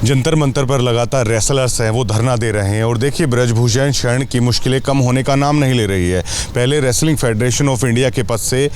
जंतर मंतर पर लगातार रेसलर्स हैं वो धरना दे रहे हैं और देखिए ब्रजभूषण शरण की मुश्किलें कम होने का नाम नहीं ले रही है। पहले रेसलिंग फेडरेशन ऑफ इंडिया के पद से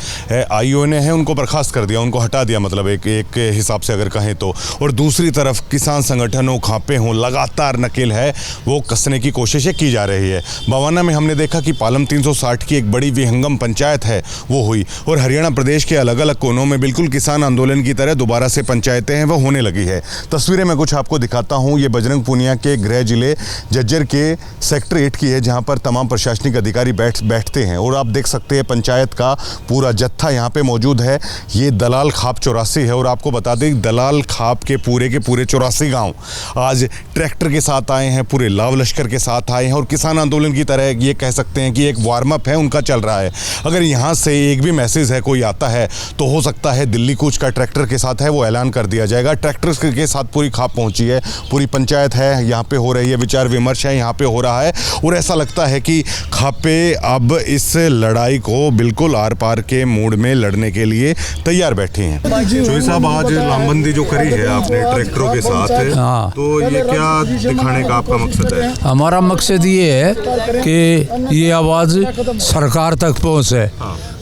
आईओए ने उनको बर्खास्त कर दिया, उनको हटा दिया, मतलब एक हिसाब से अगर कहें तो। और दूसरी तरफ किसान संगठनों, खापे हों, लगातार नकेल है वो कसने की कोशिशें की जा रही है। बवाना में हमने देखा कि पालम 360 की एक बड़ी विहंगम पंचायत है वो हुई और हरियाणा प्रदेश के अलग अलग कोनों में बिल्कुल किसान आंदोलन की तरह दोबारा से पंचायतें हैं वो होने लगी है। तस्वीरें मैं कुछ आपको दिखाता हूं। ये बजरंग पूनिया के गृह जिले झज्जर के सेक्टर 8 की है, जहां पर तमाम प्रशासनिक अधिकारी बैठते हैं और आप देख सकते हैं पंचायत का पूरा जत्था यहां पे मौजूद है। ये दलाल खाप 84 है और आपको बता दें दलाल खाप के पूरे 84 गांव आज ट्रैक्टर के साथ आए हैं, पूरे लाव लश्कर के साथ आए हैं और किसान आंदोलन की तरह ये कह सकते हैं कि एक वार्म अप है उनका चल रहा है। अगर यहाँ से एक भी मैसेज है कोई आता है तो हो सकता है दिल्ली कूच का ट्रैक्टर के साथ है वो ऐलान कर दिया जाएगा। ट्रैक्टर के साथ पूरी खाप पहुंची है, पूरी पंचायत है, यहाँ पे हो रही है विचार विमर्श है, यहाँ पे हो रहा है और ऐसा लगता है कि खापे अब इस लड़ाई को बिल्कुल आर पार के मूड में लड़ने के लिए तैयार बैठे हैं। चोई साहब, आज लामबंदी जो करी है आपने ट्रैक्टरों के साथ, हाँ, तो ये क्या दिखाने का आपका मकसद है? हमारा मकसद ये है कि ये आवाज़ सरकार तक पहुँचे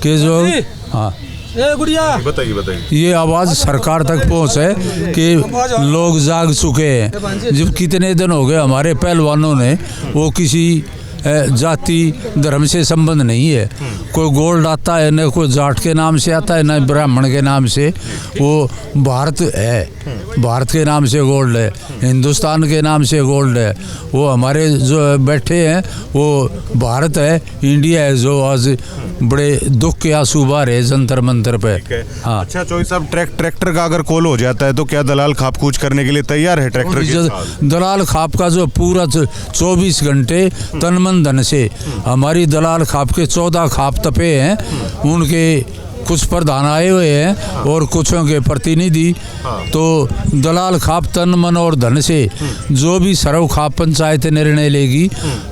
कि जो बताइए ये आवाज़ सरकार तक पहुँचे कि लोग जाग चुके हैं। जब कितने दिन हो गए हमारे पहलवानों ने वो किसी जाति धर्म से संबंध नहीं है। कोई गोल्ड आता है न कोई जाट के नाम से आता है न ब्राह्मण के नाम से। वो भारत है, भारत के नाम से गोल्ड है, हिंदुस्तान के नाम से गोल्ड है। वो हमारे जो बैठे हैं वो भारत है, इंडिया है, जो आज बड़े दुख के आंसू बहा रहे जंतर मंतर पे। हाँ। अच्छा चोई साहब, ट्रैक्टर का अगर कॉल हो जाता है तो क्या दलाल खाप कूच करने के लिए तैयार है ट्रैक्टर के साथ? दलाल खाप का जो पूरा 24 घंटे तन मन धन से हमारी दलाल खाप के 14 खाप तपे हैं, उनके कुछ प्रधान आए हुए हैं और कुछों के प्रतिनिधि। तो दलाल खाप तन मन और धन से जो भी सर्व खाप पंचायत निर्णय लेगी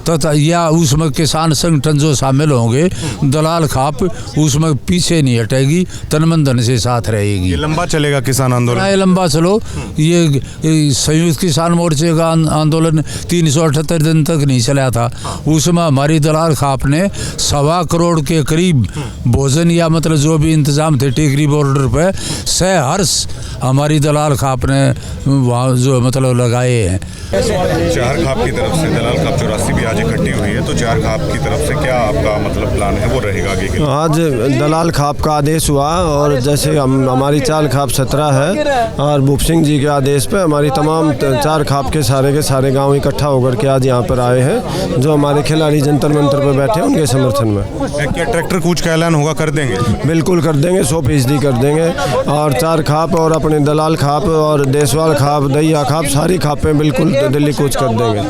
तो या उसमें किसान संगठन जो शामिल होंगे, दलाल खाप उसमें पीछे नहीं हटेगी, तन मन धन से साथ रहेगी। ये लंबा चलेगा किसान आंदोलन? ये लंबा चलो। ये संयुक्त किसान मोर्चे का आंदोलन 378 दिन तक नहीं चला था। उसमें हमारी दलाल खाप ने 1.25 करोड़ के करीब भोजन या मतलब जो भी इंतजाम थे टेकरी बॉर्डर पे सहर्ष हमारी दलाल खाप ने वहाँ जो मतलब लगाए हैं। चार खाप की तरफ से दलाल खाप 84 भी आज इकट्ठी हुई है, तो चार खाप की तरफ से क्या आपका मतलब प्लान है वो रहेगा आगे के? आज दलाल खाप का आदेश हुआ और जैसे हमारी चार खाप 17 है और भूप सिंह जी के आदेश पे हमारी तमाम चार खाप के सारे गांव इकट्ठा होकर के आज यहाँ पर आए हैं, जो हमारे खिलाड़ी जंतर मंतर पर बैठे हैं उनके समर्थन में। क्या ट्रैक्टर कूच का ऐलान होगा? कर देंगे? बिल्कुल कर देंगे, 100% कर देंगे। और चार खाप और अपने दलाल खाप और देसवाल खाप, दैया खाप, सारी खापें बिल्कुल दिल्ली कूच कर देंगे।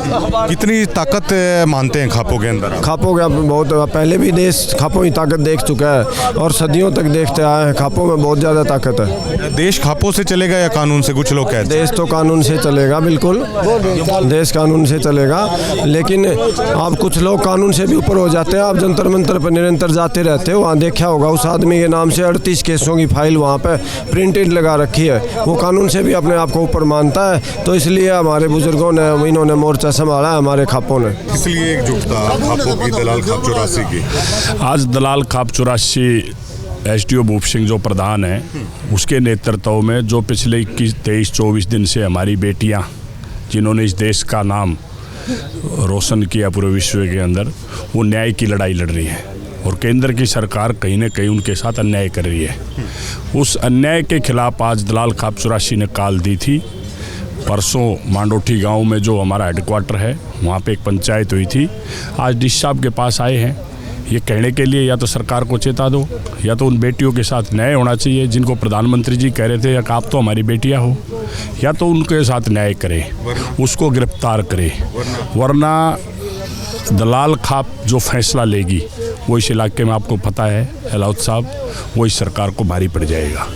कितनी ताकत मानते हैं खापों के अंदर? खापों के बहुत पहले भी देश खापों की ताकत देख चुका है और सदियों तक देखते आए हैं। खापों में बहुत ज़्यादा ताकत है। देश खापों से चलेगा या कानून से? कुछ लोग कहते हैं देश तो कानून से चलेगा, बिल्कुल देश कानून से चलेगा, लेकिन आप कुछ लोग कानून से भी ऊपर हो जाते हैं। आप जंतर मंतर पर निरंतर जाते रहते हो, वहाँ देखा होगा उस आदमी के नाम से 38 केसों की फाइल वहाँ पे प्रिंटेड लगा रखी है। वो कानून से भी अपने आप को ऊपर मानता है, तो इसलिए हमारे बुजुर्गों ने इन्होंने मोर्चा संभाला, हमारे खापों ने। इसलिए एकजुटता खापों की, दलाल खाप 84 की। आज दलाल खाप 84 एसडीओ भूप सिंह जो प्रधान है उसके नेतृत्व में जो पिछले 21, 23, 24 दिन से हमारी बेटियां जिन्होंने इस देश का नाम रोशन किया पूरे विश्व के अंदर, वो न्याय की लड़ाई लड़ रही है और केंद्र की सरकार कहीं न कहीं उनके साथ अन्याय कर रही है। उस अन्याय के खिलाफ आज दलाल खाप 84 ने कॉल दी थी। परसों मांडोठी गांव में जो हमारा हेडक्वार्टर है वहाँ पे एक पंचायत हुई थी। आज डीसी साहब के पास आए हैं ये कहने के लिए या तो सरकार को चेता दो या तो उन बेटियों के साथ न्याय होना चाहिए जिनको प्रधानमंत्री जी कह रहे थे या आप तो हमारी बेटियां हो, या तो उनके साथ न्याय करें, उसको गिरफ्तार करें, वरना दलाल खाप जो फैसला लेगी वो इस इलाके में आपको पता है अलाउद साहब, वो इस सरकार को भारी पड़ जाएगा।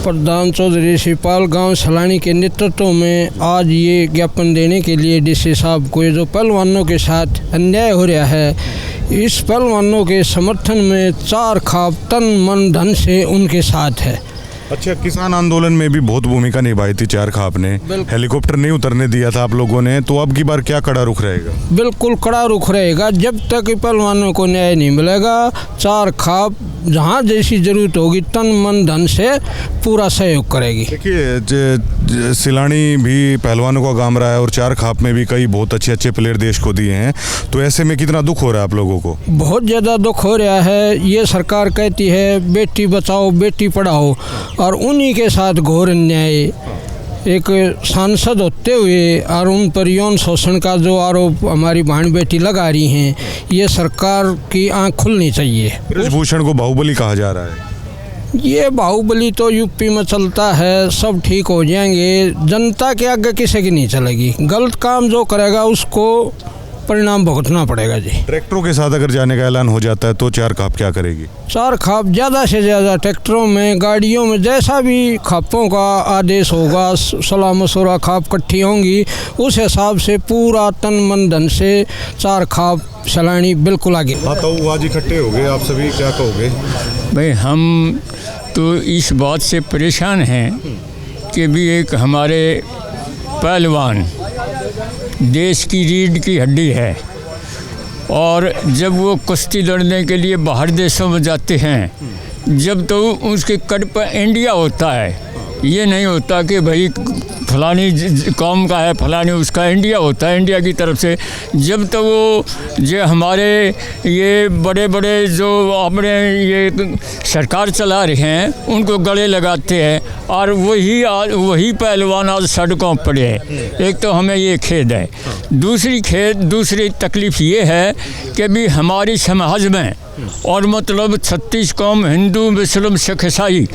प्रधान चौधरी शिवपाल गांव सलानी के नेतृत्व में आज ये ज्ञापन देने के लिए डीसी साहब को जो पहलवानों के साथ अन्याय हो रहा है, इस पहलवानों के समर्थन में चार खाप तन मन धन से उनके साथ है। अच्छा, किसान आंदोलन में भी बहुत भूमिका निभाई थी चार खाप ने, हेलीकॉप्टर नहीं उतरने दिया था आप लोगों ने, तो अब की बार क्या कड़ा रुख रहेगा? बिल्कुल कड़ा रुख रहेगा। जब तक पहलवानों को न्याय नहीं मिलेगा, चार खाप जहाँ जैसी जरूरत होगी तन मन धन से पूरा सहयोग करेगी। देखिए, सिलानी भी पहलवानों का गांव रहा है और चार खाप में भी कई बहुत अच्छे प्लेयर देश को दिए हैं, तो ऐसे में कितना दुख हो रहा है आप लोगों को? बहुत ज़्यादा दुख हो रहा है। ये सरकार कहती है बेटी बचाओ बेटी पढ़ाओ, और उन्हीं के साथ घोर अन्याय, एक सांसद होते हुए और उन पर यौन शोषण का जो आरोप हमारी बहन बेटी लगा रही हैं, ये सरकार की आंख खुलनी चाहिए। ब्रजभूषण को बाहुबली कहा जा रहा है। ये बाहुबली तो यूपी में चलता है, सब ठीक हो जाएंगे, जनता के आगे किसी की नहीं चलेगी। गलत काम जो करेगा उसको परिणाम भुगतना पड़ेगा जी। ट्रैक्टरों के साथ अगर जाने का ऐलान हो जाता है तो चार खाप क्या करेगी? चार खाप ज़्यादा से ज़्यादा ट्रैक्टरों में, गाड़ियों में, जैसा भी खापों का आदेश होगा, सलाह मशवरा खाप इकट्ठी होंगी, उस हिसाब से पूरा तन मन धन से चार खाप सलानी बिल्कुल आगे। तो आज इकट्ठे हो गए आप सभी, क्या कहोगे? भाई हम तो इस बात से परेशान हैं कि भी एक हमारे पहलवान देश की रीढ़ की हड्डी है, और जब वो कुश्ती लड़ने के लिए बाहर देशों में जाते हैं, जब तो उसके कट पर इंडिया होता है, ये नहीं होता कि भाई फलानी कौम का है, फलानी उसका, इंडिया होता है इंडिया की तरफ से। जब तो वो जो हमारे ये बड़े बड़े जो अपने ये सरकार चला रहे हैं उनको गले लगाते हैं, और वही पहलवान आज सड़कों पर पड़े हैं। एक तो हमें ये खेद है। दूसरी तकलीफ़ ये है कि भी हमारी समाज में और मतलब 36 कौम, हिंदू, मुस्लिम, सिख, ईसाई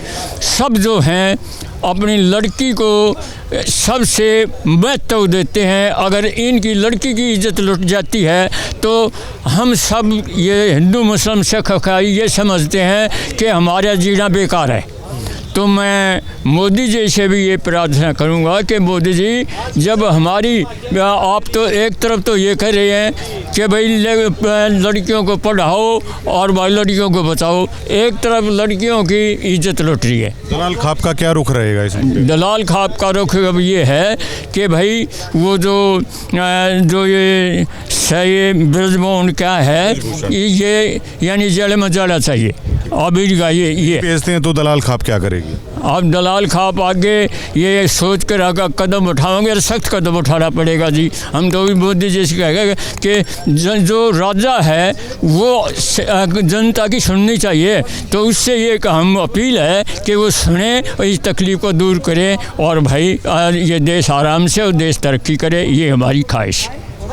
सब जो हैं अपनी लड़की को सबसे महत्व देते हैं। अगर इनकी लड़की की इज्जत लुट जाती है तो हम सब ये हिंदू, मुस्लिम, सिख, ईसाई ये समझते हैं कि हमारा जीना बेकार है। तो मैं मोदी जी से भी ये प्रार्थना करूंगा कि मोदी जी, जब हमारी आप तो एक तरफ तो ये कह रहे हैं कि भाई लड़कियों को पढ़ाओ और भाई लड़कियों को बचाओ, एक तरफ लड़कियों की इज्जत लुट रही है। दलाल खाप का क्या रुख रहेगा इसमें? दलाल खाप का रुख अब ये है कि भाई वो जो ये सही ब्रजमोहन क्या है, ये यानी जेल में जाना चाहिए। अभी का ये भेजते हैं तो दलाल खाप क्या करेगी? आप दलाल खाप आगे ये सोच कर आगे कदम उठाओगे, सख्त कदम उठाना पड़ेगा जी। हम तो भी मोदी जी से कहेंगे कि जो राजा है वो जनता की सुननी चाहिए, तो उससे ये हम अपील है कि वो सुने और इस तकलीफ़ को दूर करें, और भाई ये देश आराम से और देश तरक्की करे, ये हमारी ख्वाहिश है।